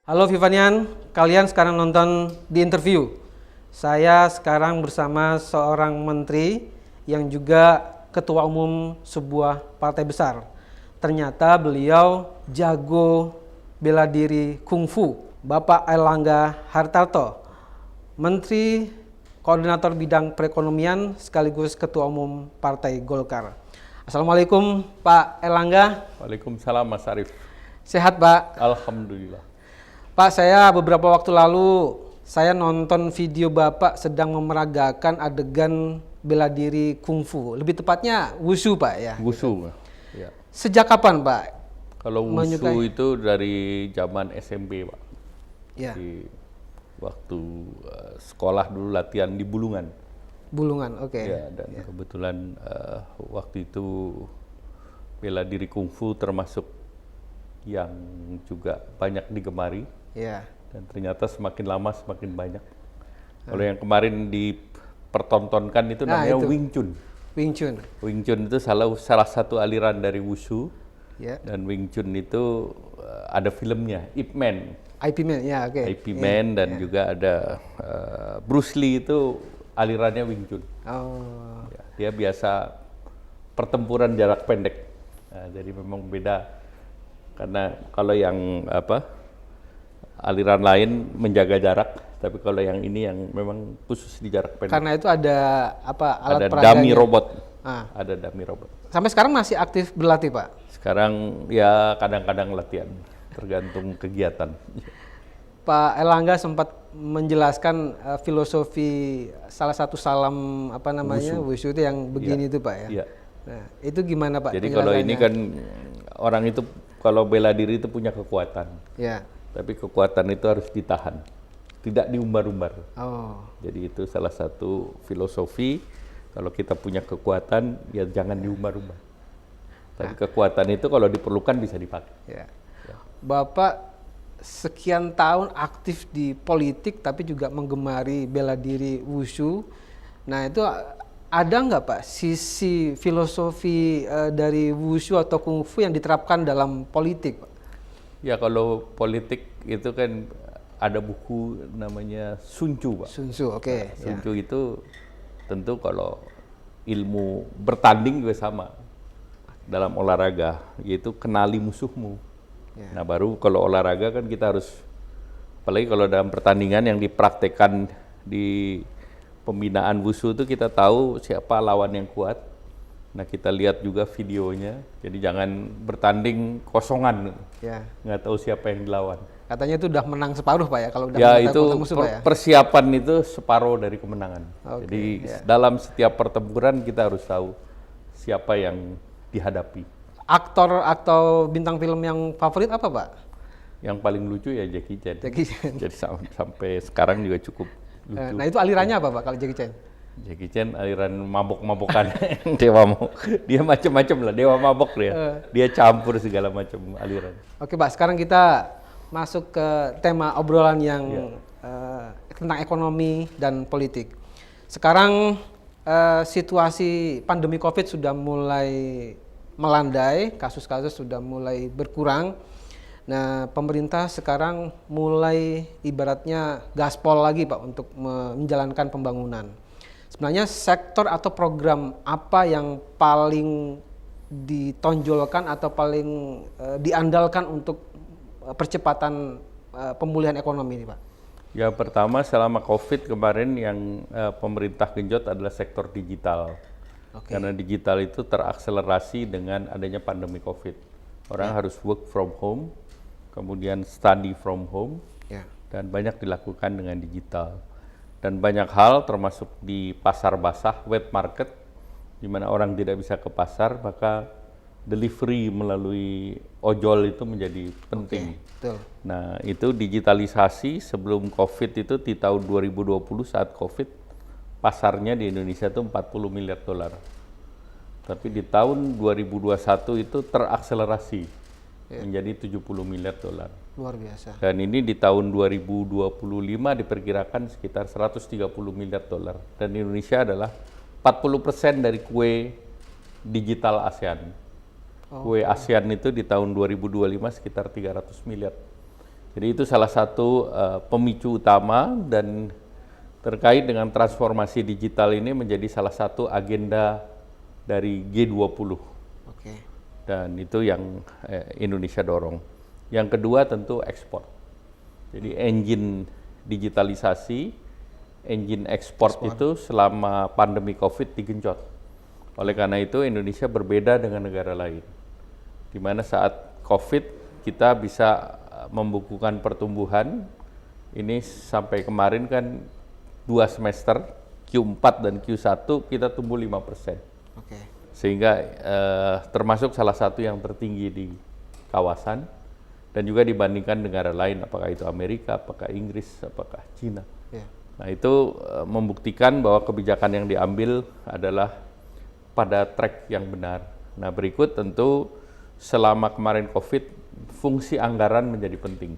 Halo Vivanian, kalian sekarang nonton di interview. Saya sekarang bersama seorang menteri yang juga ketua umum sebuah partai besar. Ternyata beliau jago bela diri kungfu. Bapak Airlangga Hartarto, Menteri Koordinator Bidang Perekonomian sekaligus Ketua Umum Partai Golkar. Assalamualaikum Pak Airlangga. Waalaikumsalam Mas Arief. Sehat Pak? Alhamdulillah. Pak, saya beberapa waktu lalu saya nonton video Bapak sedang memeragakan adegan bela diri kungfu. Lebih tepatnya wushu Pak ya? Wushu. Ya. Sejak kapan Pak? Kalau wushu itu dari zaman SMP Pak. Ya. Di waktu sekolah dulu latihan di Bulungan. Bulungan, oke. Ya, dan kebetulan waktu itu bela diri kungfu termasuk yang juga banyak digemari. Ya. Dan ternyata semakin lama semakin banyak. Kalau yang kemarin dipertontonkan itu namanya Wing Chun. Wing Chun. Wing Chun itu salah satu aliran dari wushu. Ya. Dan Wing Chun itu ada filmnya, Ip Man. IP Man, ya oke. IP Man dan juga ada Bruce Lee itu alirannya Wing Chun. Oh. Ya, dia biasa pertempuran jarak pendek. Nah, jadi memang beda karena kalau yang aliran lain menjaga jarak, tapi kalau yang ini yang memang khusus di jarak pendek. Karena itu ada alat ada peraganya. dummy robot. Ah. Ada dummy robot. Sampai sekarang masih aktif berlatih Pak? Sekarang ya kadang-kadang latihan, tergantung kegiatan. Pak Airlangga sempat menjelaskan filosofi salah satu salam wushu itu yang begini itu Pak ya. Iya. Nah, itu gimana Pak? Jadi kalau ini kan orang itu kalau bela diri itu punya kekuatan. Ya. Tapi kekuatan itu harus ditahan, tidak diumbar-umbar. Oh. Jadi itu salah satu filosofi. Kalau kita punya kekuatan, ya jangan diumbar-umbar. Tapi kekuatan itu kalau diperlukan bisa dipakai. Ya. Bapak sekian tahun aktif di politik, tapi juga menggemari bela diri wushu. Nah itu ada nggak Pak sisi filosofi dari wushu atau kungfu yang diterapkan dalam politik Pak? Ya kalau politik itu kan ada buku namanya Sun Tzu Pak. Sun Tzu, oke. Sun Tzu itu tentu kalau ilmu bertanding juga sama dalam olahraga, yaitu kenali musuhmu. Ya. Nah baru kalau olahraga kan kita harus, apalagi kalau dalam pertandingan yang dipraktekkan di pembinaan wushu itu kita tahu siapa lawan yang kuat. Nah kita lihat juga videonya, jadi jangan bertanding kosongan, nggak tahu siapa yang dilawan. Katanya itu udah menang separuh Pak ya, kalau udah ya itu musuh, Pak, ya? Persiapan itu separuh dari kemenangan. Okay, jadi dalam setiap pertempuran kita harus tahu siapa yang dihadapi. Aktor atau bintang film yang favorit apa Pak? Yang paling lucu ya Jackie Chan. Jackie Chan. Jadi sampai sekarang juga cukup lucu. Nah itu alirannya apa Pak kalau Jackie Chan? Jackie Chan aliran mabok-mabokan. Dia macam-macam lah, dewa mabok dia. Dia campur segala macam aliran. Oke Pak, sekarang kita masuk ke tema obrolan yang tentang ekonomi dan politik. Sekarang situasi pandemi COVID sudah mulai melandai, kasus-kasus sudah mulai berkurang. Nah, pemerintah sekarang mulai ibaratnya gaspol lagi Pak untuk menjalankan pembangunan. Sebenarnya sektor atau program apa yang paling ditonjolkan atau paling diandalkan untuk percepatan pemulihan ekonomi ini Pak? Ya pertama selama COVID kemarin yang pemerintah genjot adalah sektor digital. Karena digital itu terakselerasi dengan adanya pandemi COVID. Orang harus work from home, kemudian study from home, dan banyak dilakukan dengan digital. Dan banyak hal termasuk di pasar basah, wet market, di mana orang tidak bisa ke pasar, maka delivery melalui ojol itu menjadi penting. Betul. Nah itu digitalisasi sebelum COVID itu di tahun 2020 saat COVID, pasarnya di Indonesia itu 40 miliar dolar. Tapi di tahun 2021 itu terakselerasi menjadi 70 miliar dolar. Luar biasa. Dan ini di tahun 2025 diperkirakan sekitar 130 miliar dolar. Dan Indonesia adalah 40% dari kue digital ASEAN. Kue ASEAN itu di tahun 2025 sekitar 300 miliar. Jadi itu salah satu pemicu utama, dan terkait dengan transformasi digital ini menjadi salah satu agenda dari G20. Oke. Dan itu yang Indonesia dorong. Yang kedua tentu ekspor. Jadi engine digitalisasi, engine ekspor itu selama pandemi COVID digenjot. Oleh karena itu Indonesia berbeda dengan negara lain. Di mana saat COVID kita bisa membukukan pertumbuhan, ini sampai kemarin kan 2 semester, Q4 dan Q1 kita tumbuh 5%. Oke. Sehingga termasuk salah satu yang tertinggi di kawasan, dan juga dibandingkan negara lain, apakah itu Amerika, apakah Inggris, apakah Cina. Yeah. Nah itu membuktikan bahwa kebijakan yang diambil adalah pada track yang benar. Nah berikut tentu selama kemarin COVID, fungsi anggaran menjadi penting.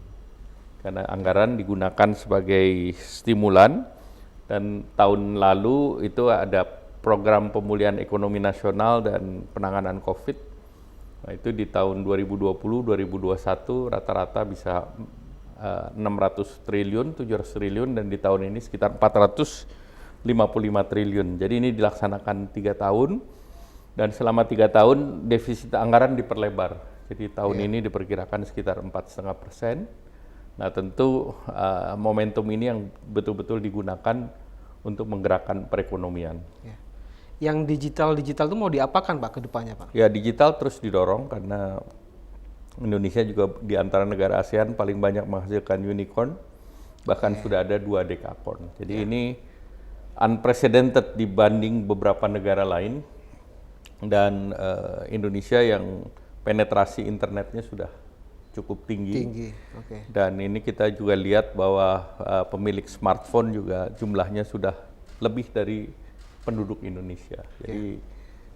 Karena anggaran digunakan sebagai stimulan, dan tahun lalu itu ada program pemulihan ekonomi nasional dan penanganan COVID. Nah itu di tahun 2020-2021 rata-rata bisa 600 triliun, 700 triliun, dan di tahun ini sekitar 455 triliun. Jadi ini dilaksanakan 3 tahun, dan selama 3 tahun defisit anggaran diperlebar. Jadi tahun ini diperkirakan sekitar 4,5%. Nah tentu momentum ini yang betul-betul digunakan untuk menggerakkan perekonomian. Ya. Yang digital itu mau diapakan Pak ke depannya Pak? Ya digital terus didorong karena Indonesia juga di antara negara ASEAN paling banyak menghasilkan unicorn, bahkan sudah ada 2 dekakorn. Jadi ini unprecedented dibanding beberapa negara lain, dan Indonesia yang penetrasi internetnya sudah cukup tinggi. Oke. Dan ini kita juga lihat bahwa pemilik smartphone juga jumlahnya sudah lebih dari penduduk Indonesia. Jadi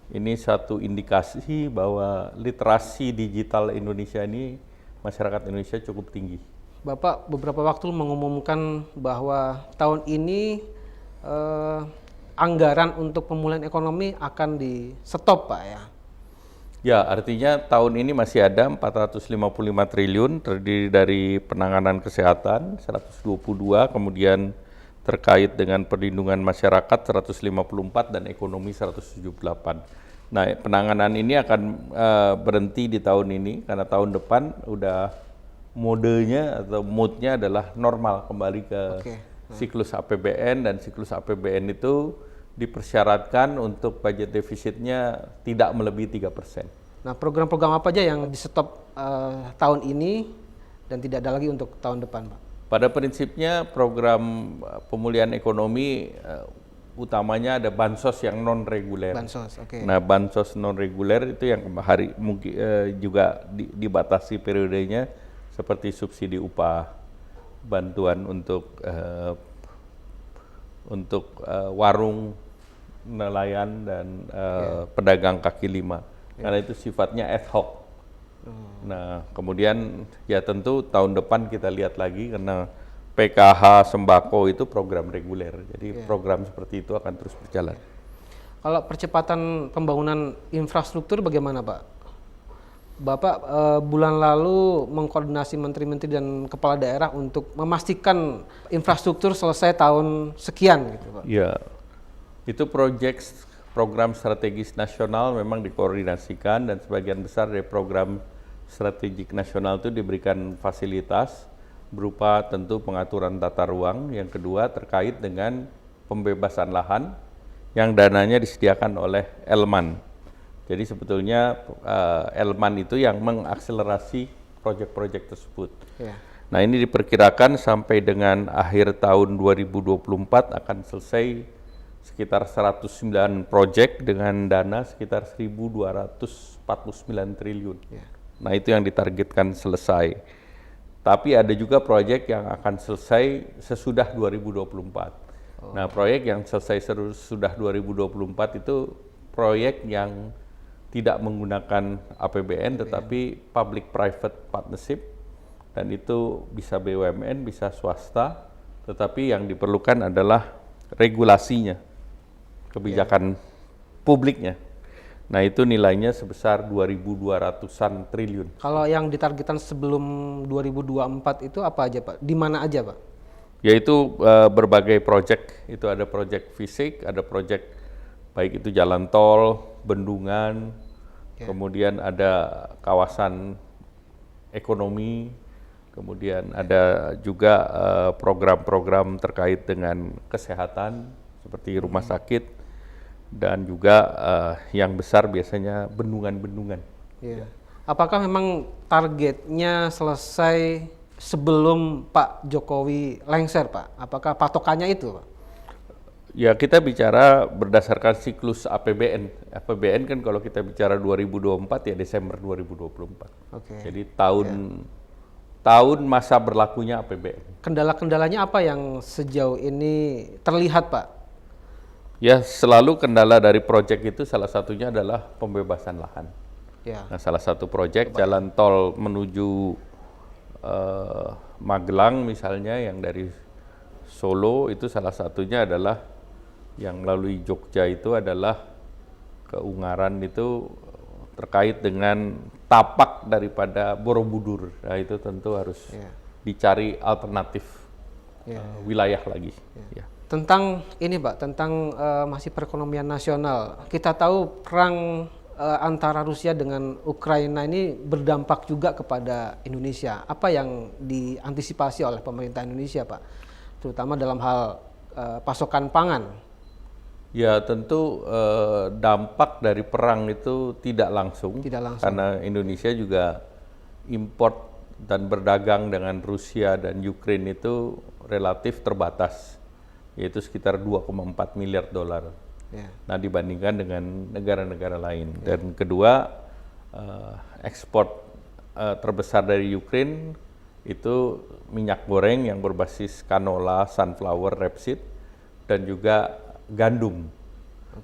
ini satu indikasi bahwa literasi digital Indonesia ini, masyarakat Indonesia cukup tinggi. Bapak beberapa waktu mengumumkan bahwa tahun ini anggaran untuk pemulihan ekonomi akan di-stop Pak ya? Ya, artinya tahun ini masih ada 455 triliun, terdiri dari penanganan kesehatan 122, kemudian terkait dengan perlindungan masyarakat 154, dan ekonomi 178. Nah, penanganan ini akan berhenti di tahun ini, karena tahun depan udah modenya atau moodnya adalah normal, kembali ke siklus APBN, dan siklus APBN itu dipersyaratkan untuk budget defisitnya tidak melebihi 3%. Nah, program-program apa aja yang di-stop tahun ini dan tidak ada lagi untuk tahun depan Pak? Pada prinsipnya program pemulihan ekonomi utamanya ada bansos yang non reguler. Bansos, oke. Nah, bansos non reguler itu yang mungkin juga dibatasi periodenya, seperti subsidi upah, bantuan untuk warung, nelayan, dan pedagang kaki lima. Karena itu sifatnya ad hoc. Nah, kemudian ya tentu tahun depan kita lihat lagi, karena PKH sembako itu program reguler. Jadi program seperti itu akan terus berjalan. Kalau percepatan pembangunan infrastruktur bagaimana Pak? Bapak bulan lalu mengkoordinasi menteri-menteri dan kepala daerah untuk memastikan infrastruktur selesai tahun sekian gitu Pak. Ya, itu program strategis nasional memang dikoordinasikan, dan sebagian besar dari program strategik nasional itu diberikan fasilitas berupa tentu pengaturan tata ruang. Yang kedua terkait dengan pembebasan lahan yang dananya disediakan oleh Elman. Jadi sebetulnya Elman itu yang mengakselerasi proyek-proyek tersebut. Nah ini diperkirakan sampai dengan akhir tahun 2024 akan selesai sekitar 109 proyek dengan dana sekitar 1.249 triliun. Nah itu yang ditargetkan selesai. Tapi ada juga proyek yang akan selesai sesudah 2024. Nah proyek yang selesai sesudah 2024 itu proyek yang tidak menggunakan APBN tetapi public private partnership, dan itu bisa BUMN, bisa swasta, tetapi yang diperlukan adalah regulasinya, kebijakan publiknya. Nah itu nilainya sebesar 2.200-an triliun. Kalau yang ditargetkan sebelum 2024 itu apa aja Pak? Di mana aja Pak? Yaitu berbagai proyek, itu ada proyek fisik, ada proyek baik itu jalan tol, bendungan, kemudian ada kawasan ekonomi, kemudian ada juga program-program terkait dengan kesehatan seperti rumah sakit, dan juga yang besar biasanya bendungan-bendungan. Iya. Apakah memang targetnya selesai sebelum Pak Jokowi lengser, Pak? Apakah patokannya itu, Pak? Ya kita bicara berdasarkan siklus APBN. APBN kan kalau kita bicara 2024 ya Desember 2024. Oke. Jadi tahun masa berlakunya APBN. Kendala-kendalanya apa yang sejauh ini terlihat, Pak? Ya selalu kendala dari proyek itu salah satunya adalah pembebasan lahan. Ya. Nah salah satu proyek jalan tol menuju Magelang misalnya yang dari Solo itu salah satunya adalah yang melalui Jogja itu adalah ke Ungaran itu terkait dengan tapak daripada Borobudur. Nah itu tentu harus dicari alternatif wilayah lagi. Ya. Tentang ini Pak, tentang masih perekonomian nasional. Kita tahu perang antara Rusia dengan Ukraina ini berdampak juga kepada Indonesia. Apa yang diantisipasi oleh pemerintah Indonesia Pak? Terutama dalam hal pasokan pangan. Ya tentu dampak dari perang itu tidak langsung. Karena Indonesia juga import dan berdagang dengan Rusia dan Ukraina itu relatif terbatas, yaitu sekitar 2,4 miliar dolar. Nah dibandingkan dengan negara-negara lain. Dan kedua, ekspor terbesar dari Ukraina itu minyak goreng yang berbasis canola, sunflower, rapeseed, dan juga gandum.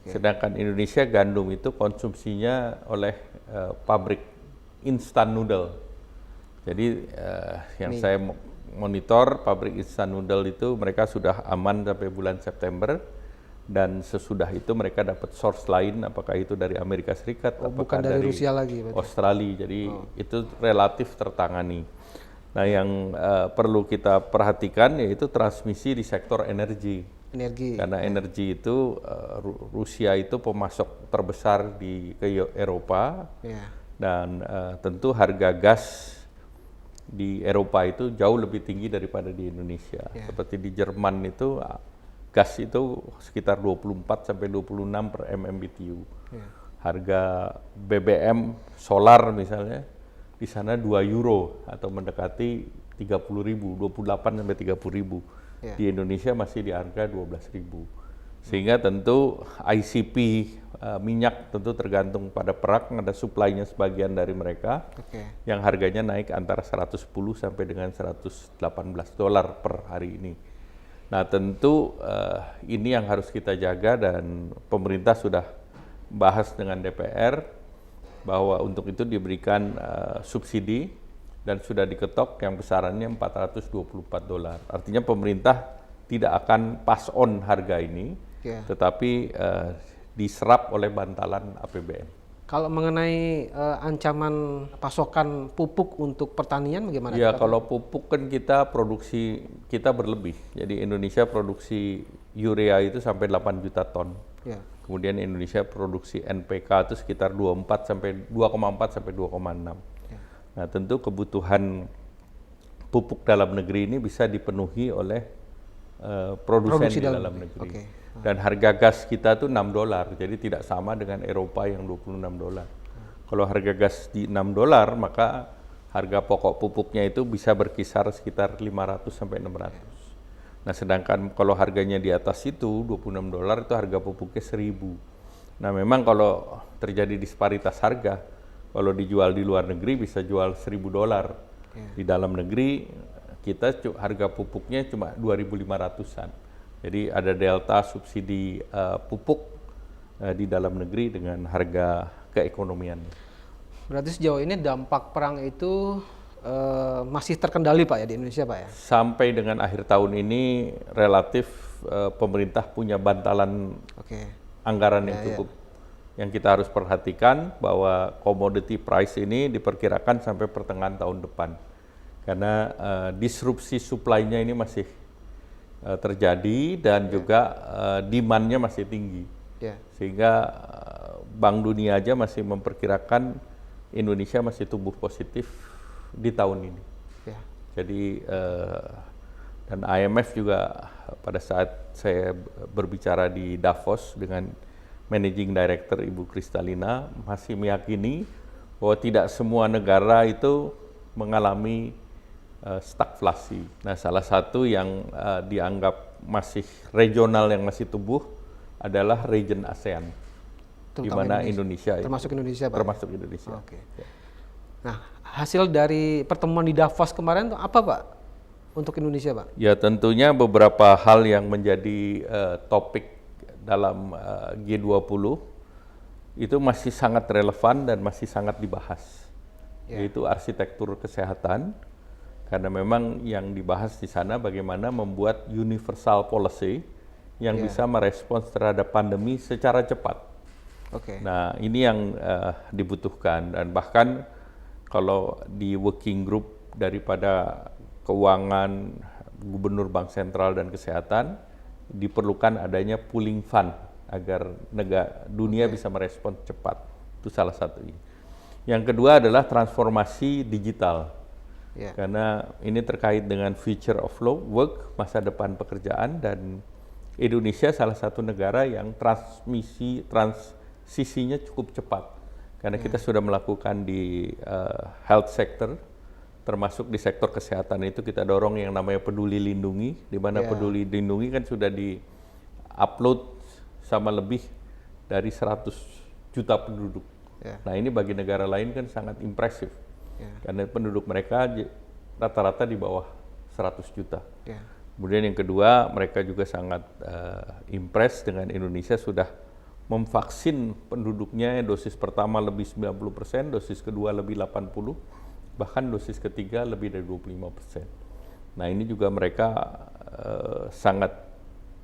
Sedangkan Indonesia gandum itu konsumsinya oleh pabrik instant noodle. Jadi yang saya monitor pabrik instant noodle itu mereka sudah aman sampai bulan September, dan sesudah itu mereka dapat source lain, apakah itu dari Amerika Serikat, bukan dari Rusia lagi, Australia. Jadi itu relatif tertangani. Nah yang perlu kita perhatikan yaitu transmisi di sektor energi. Karena energi itu Rusia itu pemasok terbesar ke Eropa, dan tentu harga gas di Eropa itu jauh lebih tinggi daripada di Indonesia. Seperti di Jerman itu gas itu sekitar 24 sampai 26 per MMBTU. Harga BBM solar misalnya di sana 2 euro atau mendekati 30.000, 28 sampai 30.000. Di Indonesia masih di harga 12.000. Sehingga tentu ICP minyak tentu tergantung pada perang, ada supply-nya sebagian dari mereka yang harganya naik antara 110 sampai dengan 118 dolar per hari ini. Nah tentu ini yang harus kita jaga, dan pemerintah sudah bahas dengan DPR bahwa untuk itu diberikan subsidi dan sudah diketok yang besarannya 424 dolar. Artinya pemerintah tidak akan pass on harga ini, tetapi diserap oleh bantalan APBN. Kalau mengenai ancaman pasokan pupuk untuk pertanian bagaimana? Ya kalau pupuk kan kita produksi kita berlebih. Jadi Indonesia produksi urea itu sampai 8 juta ton. Kemudian Indonesia produksi NPK itu sekitar 2,4 sampai 2,6. Nah tentu kebutuhan pupuk dalam negeri ini bisa dipenuhi oleh produsen di dalam negeri. Dan harga gas kita tuh 6 dolar, jadi tidak sama dengan Eropa yang 26 dolar. Kalau harga gas di 6 dolar, maka harga pokok pupuknya itu bisa berkisar sekitar 500 sampai 600. Nah sedangkan kalau harganya di atas itu 26 dolar itu harga pupuknya 1.000. Nah memang kalau terjadi disparitas harga, kalau dijual di luar negeri bisa jual 1.000 dolar. Di dalam negeri kita harga pupuknya cuma 2.500-an. Jadi ada delta subsidi pupuk di dalam negeri dengan harga keekonomian. Berarti sejauh ini dampak perang itu masih terkendali Pak ya di Indonesia Pak ya? Sampai dengan akhir tahun ini relatif pemerintah punya bantalan anggaran yang cukup yang kita harus perhatikan bahwa commodity price ini diperkirakan sampai pertengahan tahun depan. Karena disrupsi supply-nya ini masih terjadi dan juga demand-nya masih tinggi. Sehingga Bank Dunia aja masih memperkirakan Indonesia masih tumbuh positif di tahun ini. Jadi dan IMF juga pada saat saya berbicara di Davos dengan Managing Director Ibu Kristalina masih meyakini bahwa tidak semua negara itu mengalami stagflasi. Nah, salah satu yang dianggap masih regional yang masih tumbuh adalah region ASEAN, di mana Indonesia termasuk Indonesia, Pak? Termasuk Indonesia. Oke. Nah, hasil dari pertemuan di Davos kemarin itu apa, Pak, untuk Indonesia, Pak? Ya, tentunya beberapa hal yang menjadi topik dalam G20 itu masih sangat relevan dan masih sangat dibahas, yaitu arsitektur kesehatan, karena memang yang dibahas di sana bagaimana membuat universal policy yang bisa merespons terhadap pandemi secara cepat. Nah, ini yang dibutuhkan, dan bahkan kalau di working group daripada keuangan, gubernur bank sentral dan kesehatan, diperlukan adanya pooling fund agar dunia bisa merespon cepat. Itu salah satunya. Yang kedua adalah transformasi digital. Karena ini terkait dengan future of work, masa depan pekerjaan, dan Indonesia salah satu negara yang transisinya cukup cepat. Karena kita sudah melakukan di health sector, termasuk di sektor kesehatan itu kita dorong yang namanya Peduli Lindungi, di mana Peduli Lindungi kan sudah di-upload sama lebih dari 100 juta penduduk. Nah, ini bagi negara lain kan sangat impresif, karena penduduk mereka rata-rata di bawah 100 juta. Kemudian yang kedua, mereka juga sangat impress dengan Indonesia sudah memvaksin penduduknya, dosis pertama lebih 90%, dosis kedua lebih 80%, bahkan dosis ketiga lebih dari 25%. Nah, ini juga mereka sangat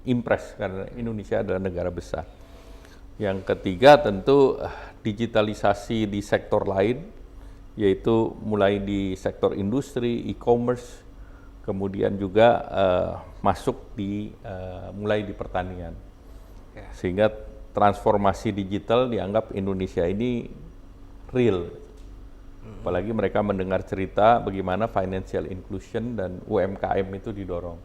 impress karena Indonesia adalah negara besar. Yang ketiga tentu digitalisasi di sektor lain, yaitu mulai di sektor industri, e-commerce, kemudian juga masuk di mulai di pertanian. Sehingga transformasi digital dianggap Indonesia ini real. Apalagi mereka mendengar cerita bagaimana financial inclusion dan UMKM itu didorong.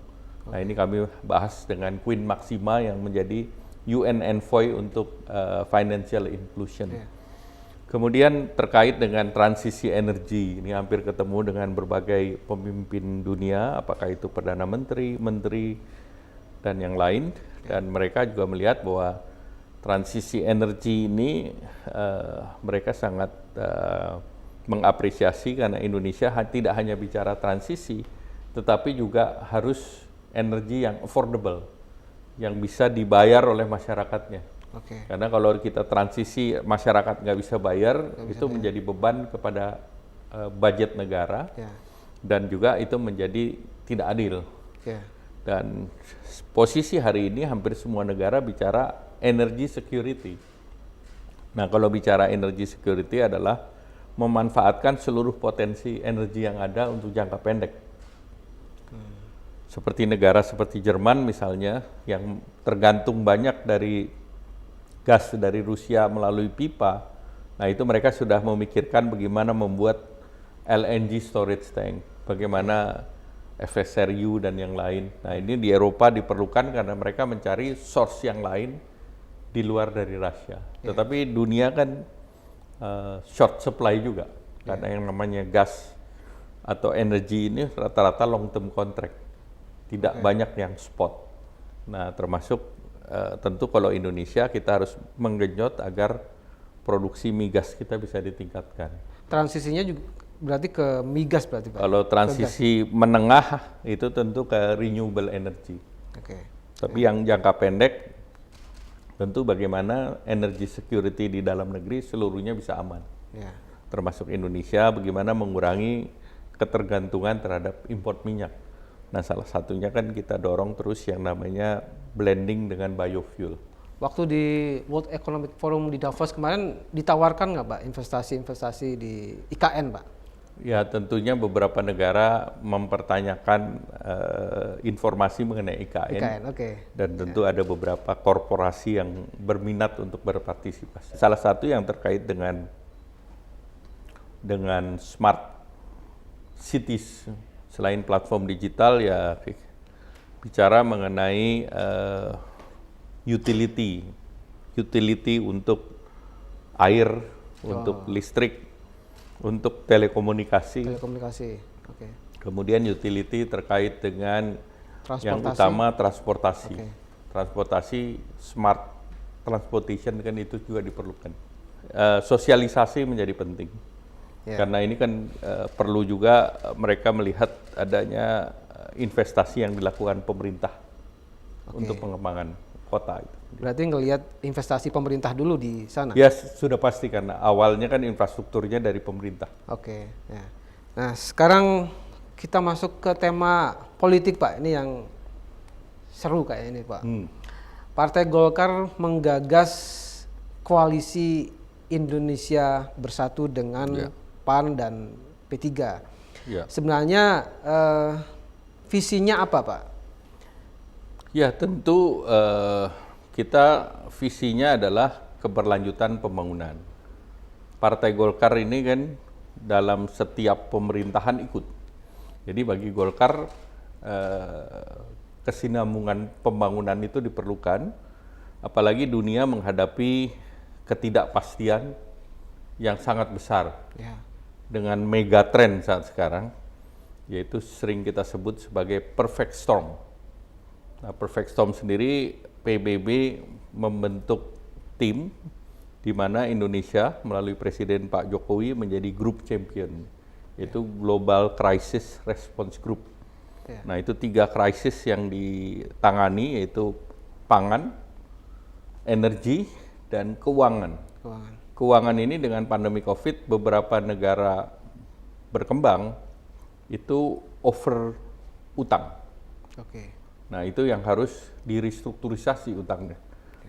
Nah, ini kami bahas dengan Queen Maxima yang menjadi UN Envoy untuk financial inclusion. Kemudian terkait dengan transisi energi, ini hampir ketemu dengan berbagai pemimpin dunia, apakah itu Perdana Menteri, Menteri, dan yang lain. Dan mereka juga melihat bahwa transisi energi ini mereka sangat mengapresiasi karena Indonesia tidak hanya bicara transisi, tetapi juga harus energi yang affordable, yang bisa dibayar oleh masyarakatnya. Karena kalau kita transisi masyarakat nggak bisa bayar, itu menjadi beban kepada budget negara, dan juga itu menjadi tidak adil. Dan posisi hari ini hampir semua negara bicara energy security. Nah, kalau bicara energy security adalah memanfaatkan seluruh potensi energi yang ada untuk jangka pendek. Seperti negara seperti Jerman misalnya, yang tergantung banyak dari gas dari Rusia melalui pipa. Nah, itu mereka sudah memikirkan bagaimana membuat LNG storage tank, bagaimana FSRU dan yang lain. Nah, ini di Eropa diperlukan karena mereka mencari source yang lain di luar dari Rusia. Tetapi dunia kan short supply juga, karena yang namanya gas atau energi ini rata-rata long term contract, tidak banyak yang spot. Nah, termasuk tentu kalau Indonesia kita harus menggenjot agar produksi migas kita bisa ditingkatkan. Transisinya juga berarti ke migas berarti, Pak? Kalau transisi menengah itu tentu ke renewable energy. Tapi yang jangka pendek tentu bagaimana energy security di dalam negeri seluruhnya bisa aman. Termasuk Indonesia, bagaimana mengurangi ketergantungan terhadap import minyak. Nah, salah satunya kan kita dorong terus yang namanya blending dengan biofuel. waktu di World Economic Forum di Davos kemarin ditawarkan nggak Pak investasi-investasi di IKN Pak? Ya tentunya beberapa negara mempertanyakan informasi mengenai IKN, dan tentu ada beberapa korporasi yang berminat untuk berpartisipasi. Salah satu yang terkait dengan smart cities, selain platform digital ya bicara mengenai utility untuk air, untuk listrik, untuk telekomunikasi. Oke. Kemudian utility terkait dengan yang utama transportasi. Transportasi, smart transportation kan itu juga diperlukan. Sosialisasi menjadi penting. Karena ini kan perlu juga mereka melihat adanya investasi yang dilakukan pemerintah untuk pengembangan kota itu. Berarti ngelihat investasi pemerintah dulu di sana? Ya sudah pasti, karena awalnya kan infrastrukturnya dari pemerintah. Oke. Ya. Nah sekarang kita masuk ke tema politik Pak, ini yang seru kayak ini Pak. Partai Golkar menggagas koalisi Indonesia Bersatu dengan PAN dan P3. Sebenarnya visinya apa Pak? Ya tentu kita visinya adalah keberlanjutan pembangunan. Partai Golkar ini kan dalam setiap pemerintahan ikut. Jadi bagi Golkar kesinambungan pembangunan itu diperlukan, apalagi dunia menghadapi ketidakpastian yang sangat besar dengan megatrend saat sekarang, yaitu sering kita sebut sebagai perfect storm. Nah, perfect storm sendiri PBB membentuk tim di mana Indonesia melalui Presiden Pak Jokowi menjadi group champion, yaitu Global Crisis Response Group. Nah, itu 3 krisis yang ditangani, yaitu pangan, energi, dan keuangan. Keuangan ini dengan pandemi COVID, beberapa negara berkembang itu over utang. Nah, itu yang harus direstrukturisasi utangnya.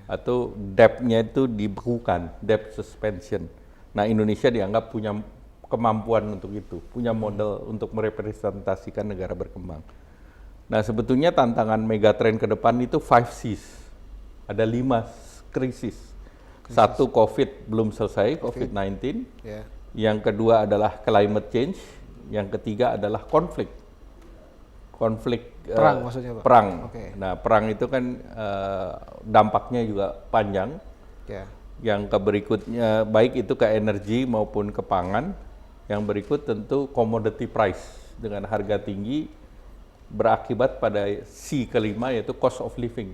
Atau debt-nya itu dibekukan, debt suspension. Nah, Indonesia dianggap punya kemampuan untuk itu, punya model untuk merepresentasikan negara berkembang. Nah, sebetulnya tantangan megatrend ke depan itu 5Cs. Ada 5 krisis. Satu, COVID belum selesai, COVID-19. Yang kedua adalah climate change. Yang ketiga adalah konflik perang maksudnya Pak? Perang. Nah, perang itu kan dampaknya juga panjang. Yang berikutnya baik itu ke energi maupun ke pangan. Yang berikut tentu commodity price dengan harga tinggi berakibat pada C kelima, yaitu cost of living.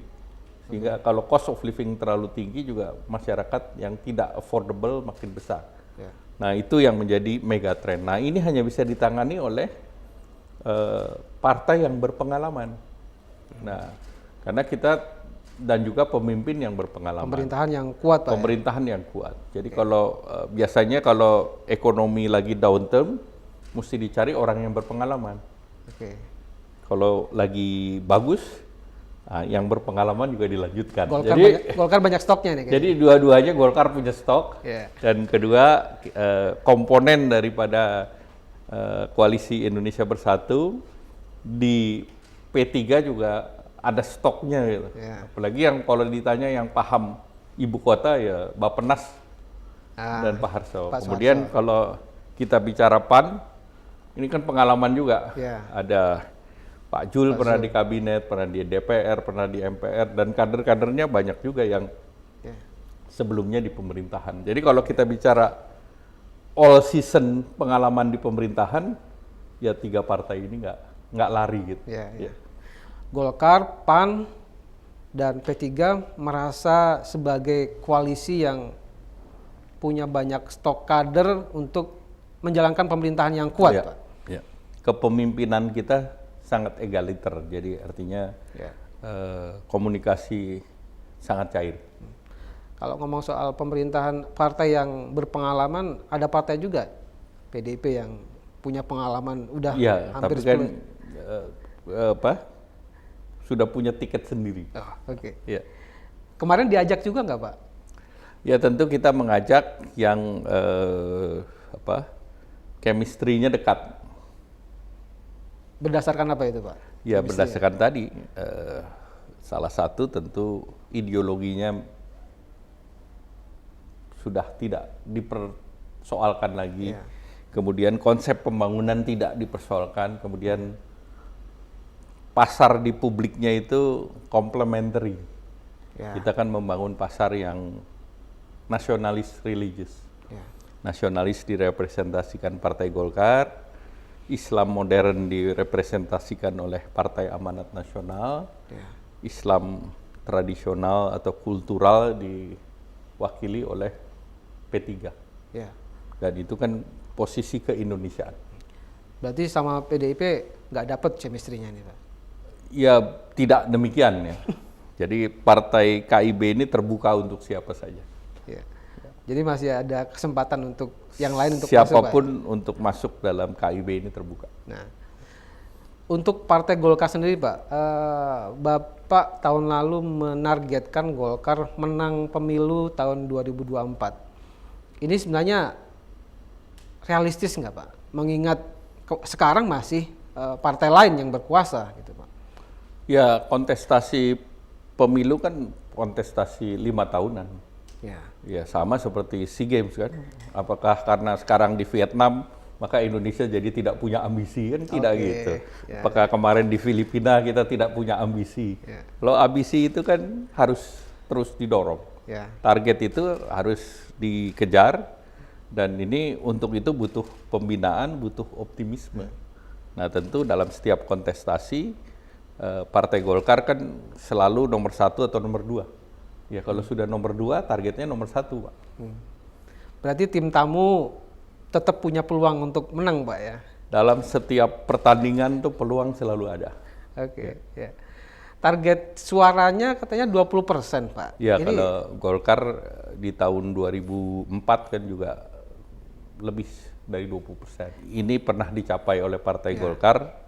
Sehingga kalau cost of living terlalu tinggi juga masyarakat yang tidak affordable makin besar. Nah, itu yang menjadi megatrend. Nah, ini hanya bisa ditangani oleh partai yang berpengalaman. Nah, karena kita dan juga pemimpin yang berpengalaman. Pemerintahan yang kuat Pak. Pemerintahan yang kuat. Jadi kalau biasanya kalau ekonomi lagi down term, mesti dicari orang yang berpengalaman. Kalau lagi bagus, yang berpengalaman juga dilanjutkan. Golkar banyak stoknya nih. Jadi dua-duanya Golkar punya stok. Dan kedua komponen daripada koalisi Indonesia Bersatu di P3 juga ada stoknya gitu. Apalagi yang kalau ditanya yang paham ibu kota ya Bappenas dan Pak Harso. Kemudian kalau kita bicara PAN, ini kan pengalaman juga. Ada Pak Jul pernah di kabinet, pernah di DPR, pernah di MPR, dan kader-kadernya banyak juga yang sebelumnya di pemerintahan. Jadi kalau kita bicara all season pengalaman di pemerintahan, ya 3 partai ini nggak lari gitu. Golkar, PAN, dan P3 merasa sebagai koalisi yang punya banyak stok kader untuk menjalankan pemerintahan yang kuat, Pak. Kepemimpinan kita sangat egaliter, jadi artinya komunikasi sangat cair. Kalau ngomong soal pemerintahan partai yang berpengalaman, ada partai juga PDIP yang punya pengalaman udah hampir 10. Sudah punya tiket sendiri. Kemarin diajak juga nggak Pak? Ya tentu kita mengajak yang chemistry-nya dekat. Berdasarkan apa itu Pak? Ya berdasarkan tadi, salah satu tentu ideologinya sudah tidak dipersoalkan lagi. Ya. Kemudian konsep pembangunan tidak dipersoalkan. Kemudian pasar di publiknya itu complementary. Ya. Kita kan membangun pasar yang nasionalis religius. Ya. Nasionalis direpresentasikan Partai Golkar, Islam modern direpresentasikan oleh Partai Amanat Nasional, Ya. Islam tradisional atau kultural diwakili oleh P3. Ya. Dan itu kan posisi keindonesiaan. Berarti sama PDIP nggak dapet chemistry-nya nih Pak? Ya tidak demikian ya. Jadi partai KIB ini terbuka untuk siapa saja. Ya. Jadi masih ada kesempatan untuk yang lain untuk siapapun masuk, Pak? untuk masuk dalam KIB ini terbuka. Nah, untuk Partai Golkar sendiri Pak, Bapak tahun lalu menargetkan Golkar menang pemilu tahun 2024. Ini sebenarnya realistis nggak Pak? Mengingat sekarang masih partai lain yang berkuasa gitu Pak. Ya kontestasi pemilu kan kontestasi 5 tahunan. Ya. Ya sama seperti SEA Games kan. Apakah karena sekarang di Vietnam maka Indonesia jadi tidak punya ambisi kan? Tidak gitu. Ya. Apakah kemarin di Filipina kita tidak punya ambisi? Ya. Kalau ambisi itu kan harus terus didorong. Ya. Target itu harus dikejar dan ini untuk itu butuh pembinaan, butuh optimisme. Nah tentu dalam setiap kontestasi Partai Golkar kan selalu nomor 1 atau nomor 2. Ya kalau sudah nomor 2 targetnya nomor 1 Pak. Berarti tim tamu tetap punya peluang untuk menang Pak ya? Dalam setiap pertandingan tuh peluang selalu ada. Oke. Ya. Target suaranya katanya 20% Pak. Ya ini, kalau Golkar di tahun 2004 kan juga lebih dari 20%. Ini pernah dicapai oleh Partai Golkar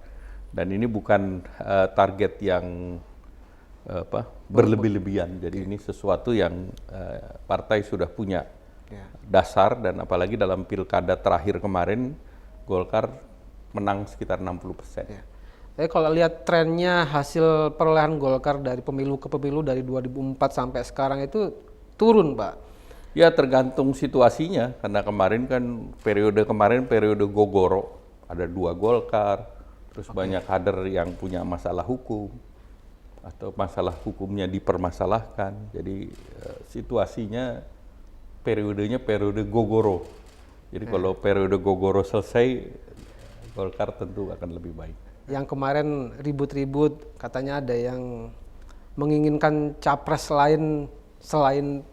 dan ini bukan target yang berlebih-lebihan. Jadi ini sesuatu yang partai sudah punya dasar dan apalagi dalam pilkada terakhir kemarin Golkar menang sekitar 60%. Ya. Tapi kalau lihat trennya hasil perolehan Golkar dari pemilu ke pemilu dari 2004 sampai sekarang itu turun Pak. Ya tergantung situasinya karena kemarin kan periode gogoro, ada 2 Golkar, terus banyak kader yang punya masalah hukum atau masalah hukumnya dipermasalahkan. Jadi situasinya periodenya periode gogoro. Jadi kalau periode gogoro selesai, Golkar tentu akan lebih baik. Yang kemarin ribut-ribut katanya ada yang menginginkan capres lain selain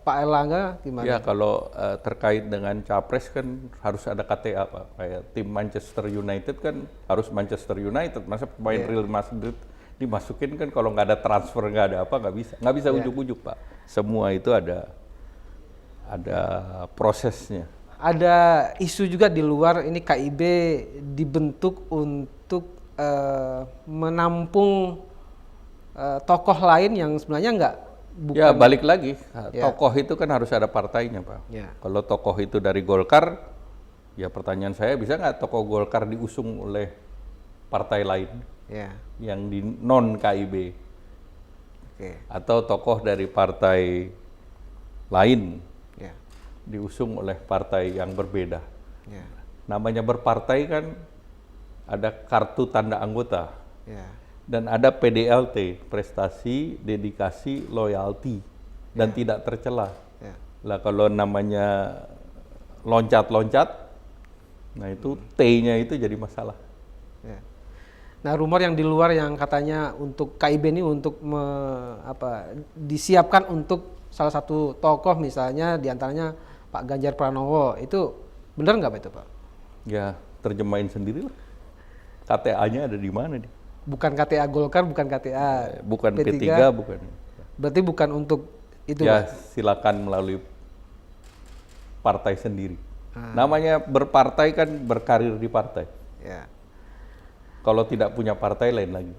Pak Erlangga, gimana? Ya kalau terkait dengan capres kan harus ada KTA Pak. Kayak tim Manchester United kan harus Manchester United. Masa pemain Real Madrid dimasukin kan kalau nggak ada transfer nggak ada apa nggak bisa ujuk-ujuk Pak. Semua itu ada prosesnya. Ada isu juga di luar ini KIB dibentuk untuk menampung tokoh lain yang sebenarnya nggak. Bukan. Ya balik lagi, tokoh itu kan harus ada partainya Pak. Ya. Kalau tokoh itu dari Golkar, ya pertanyaan saya bisa nggak tokoh Golkar diusung oleh partai lain yang di non KIB? Atau tokoh dari partai lain diusung oleh partai yang berbeda. Namanya berpartai kan ada kartu tanda anggota. Dan ada PDLT, prestasi, dedikasi, loyalty, dan tidak tercela. Lah kalau namanya loncat-loncat, nah itu T-nya itu jadi masalah. Nah rumor yang di luar yang katanya untuk KIB ini untuk disiapkan untuk salah satu tokoh misalnya diantaranya Pak Ganjar Pranowo, itu benar nggak Pak itu Pak? Ya terjemahin sendiri lah. KTA-nya ada di mana nih? Bukan KTA Golkar, bukan KTA bukan P3, bukan. Berarti bukan untuk itu ya Pak? Silakan melalui partai sendiri. Namanya berpartai kan berkarir di partai. Kalau tidak punya partai lain lagi.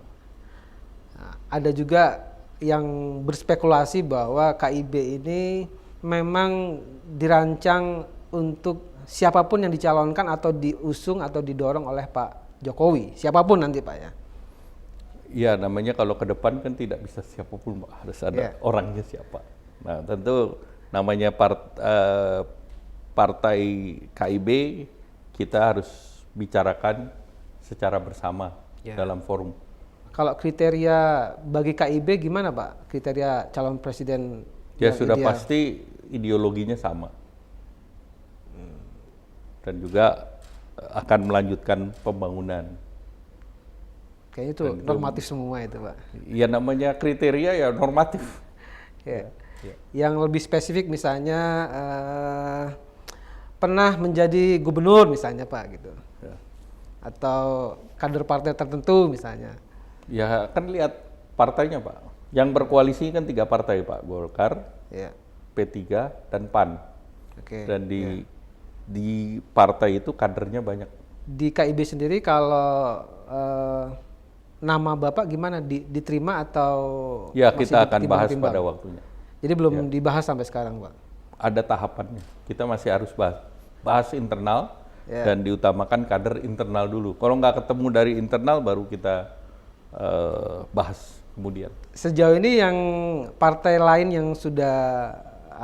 Nah, ada juga yang berspekulasi bahwa KIB ini memang dirancang untuk siapapun yang dicalonkan atau diusung atau didorong oleh Pak Jokowi, siapapun nanti Pak ya. Ya namanya kalau ke depan kan tidak bisa siapapun, Pak. Harus ada orangnya siapa. Nah tentu namanya partai KIB kita harus bicarakan secara bersama dalam forum. Kalau kriteria bagi KIB gimana Pak? Kriteria calon presiden Ya yang sudah ideal? pasti ideologinya sama. Dan juga akan melanjutkan pembangunan. Kayaknya itu normatif semua itu Pak. Ya namanya kriteria ya normatif. Ya. Yang lebih spesifik misalnya pernah menjadi gubernur misalnya Pak gitu. Ya. Atau kader partai tertentu misalnya. Ya kan lihat partainya Pak. Yang berkoalisi kan 3 partai Pak, Golkar, Ya. P3 dan PAN. Oke. Dan di partai itu kadernya banyak. Di KIB sendiri kalau nama Bapak gimana diterima atau Ya masih kita akan bahas ditimbang-timbang? pada waktunya. Jadi belum dibahas sampai sekarang Pak. Ada tahapannya. Kita masih harus bahas internal dan diutamakan kader internal dulu. Kalau nggak ketemu dari internal baru kita bahas kemudian. Sejauh ini yang partai lain yang sudah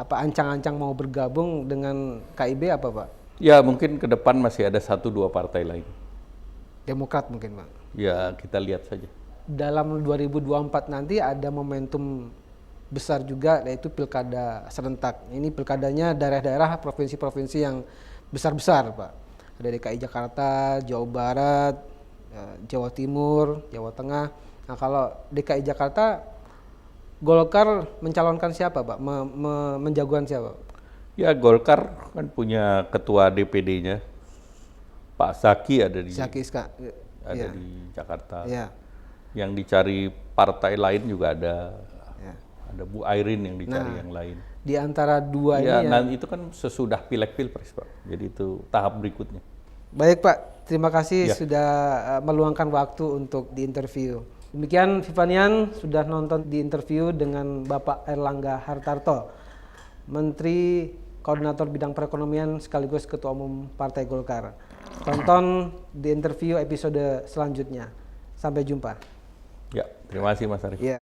ancang-ancang mau bergabung dengan KIB apa Pak? Ya mungkin ke depan masih ada 1-2 partai lain. Demokrat mungkin Pak. Ya kita lihat saja. Dalam 2024 nanti ada momentum besar juga yaitu pilkada serentak. Ini pilkadanya daerah-daerah provinsi-provinsi yang besar-besar Pak. Ada DKI Jakarta, Jawa Barat, Jawa Timur, Jawa Tengah. Nah kalau DKI Jakarta, Golkar mencalonkan siapa Pak? Menjagoan siapa? Ya Golkar kan punya ketua DPD-nya, Pak Zaki ada di Zaki Iska. di Jakarta. Ya. Yang dicari partai lain juga ada. Ya. Ada Bu Airin yang dicari yang lain. Di antara dua Ya, ini nah itu kan sesudah Pileg-Pilpres Pak. Jadi itu tahap berikutnya. Baik Pak, terima kasih sudah meluangkan waktu untuk diinterview. Demikian Vivanian sudah nonton di interview dengan Bapak Airlangga Hartarto, Menteri Koordinator Bidang Perekonomian sekaligus Ketua Umum Partai Golkar. Tonton di interview episode selanjutnya. Sampai jumpa. Ya, terima kasih Mas Arief. Ya.